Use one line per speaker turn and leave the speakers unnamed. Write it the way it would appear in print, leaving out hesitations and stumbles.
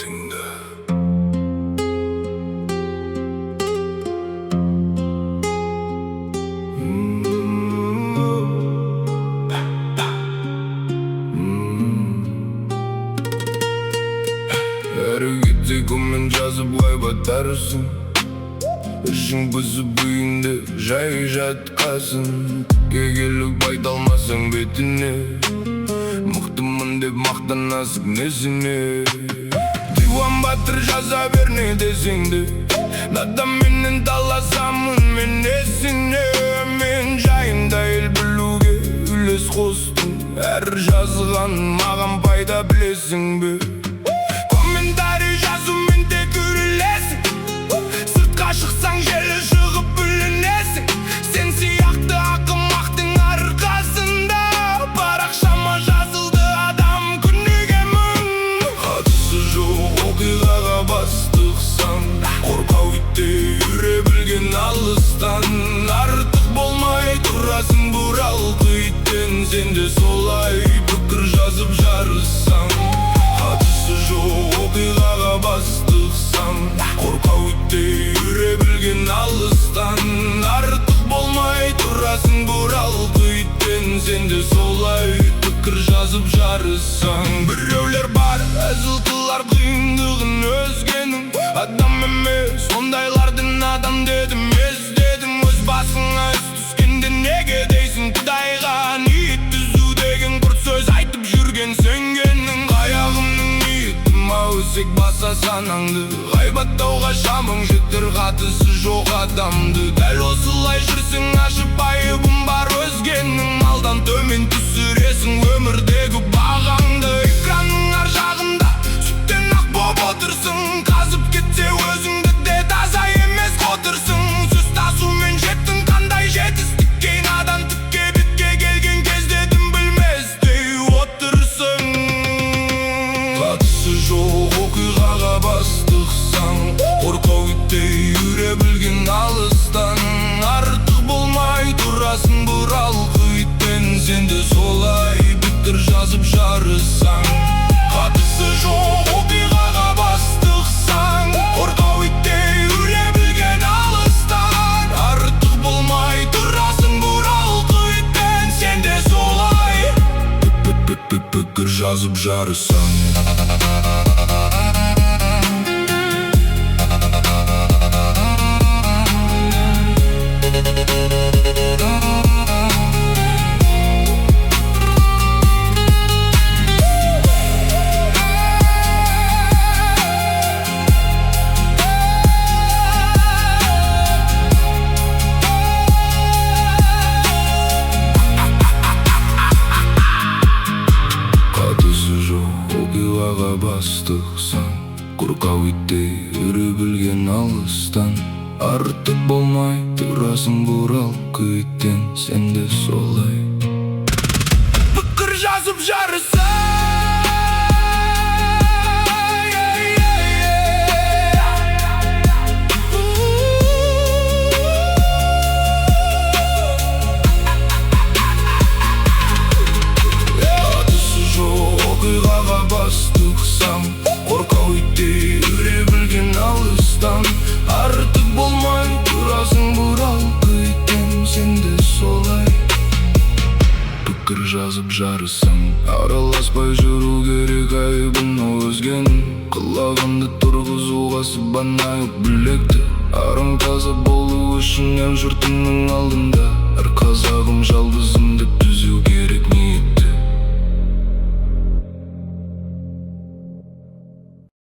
Тыңда. Әрекетте көммен жазып ғайбаттарсың, ішің бұзып үйінде жай жатқасың. Келіп айта алмасаң бетіне, мықтымын деп мақтанасың несіне. Диуан батыр жаза бер не десең де, надан менен таласамын мен несіне. Мен жайында ел білуге үлес қостым, әр жазған маған пайда білесің бе? Комментарий жазумен тек үрілесің, сыртқа шықсаң желі шығып бүлінесің. Сен сияқты ақымақтың арқасында парақшама жазылды адам күніге мың. Қатысы жоқ оқиғаға бастықсаң, қорқау иттей үре білген алыстан. Артық болмай тұрасың бұралқы иттен, сен де солай пікір жазып жарысаң. Қатысы жоқ оқиғаға бастықсаң, қорқау иттей үре білген алыстан. Артық болмай тұрасың бұралқы иттен, сен де солай пікір жазып жарысаң. Біреулер бар әзіл қылар қиындығын өзгенің, адам емес ондайлардың адам дедім. Өз басыңа іс түскенде неге дейсің? Құдайға ниет түзу деген құрт сөз айтып жүрген сөнгенің. Аяғымның ниетім өсек баса санаңды, ғайбаттауға шамың жетер қатысы жоқ адамды. Дәл осылай жүрсің ашып айыбым бар өзгенің, малдан төмен түсіресің өмірдегі бағаңды. Экранның ар жағында сүттен ақ боп отырсың, қазып кетсе өзіңді де таза емес қотырсың. Сөз тасумен жеттің қандай жетістікке, надан түкке бетке келген кезде дым білместей отырсың. Қатысы жоқ оқиғаға бастықсаң, қорқау иттей үре білген алыстан. Артық болмай тұрасың бұралқы иттен, сен де солай пікір жазып жарысаң. Қатысы жоқ оқиғаға бастықсаң, қорқау иттей үре білген алыстан. Артық болмай тұрасың бұралқы иттен, сен де солай пікір жазып жарысаң. Оқиғаға бастықсаң, қорқау иттей үре білген алыстан. Артық болмай тұрасың бұралқы иттен, сен де солай пікір жазып жарысаң. Оқиғаға бастықсаң, қорқау иттей үре білген алыстан. Артық болмай тұрасың бұралқы иттен, сен де солай пікір жазып жарысаң. Араласпай жүру керек айыбын өзгенің, құлағымды тұрғызуға сыбанайық білекті. Арың таза болу үшін ел жұртыңның алдында, әр қазағым жалғызым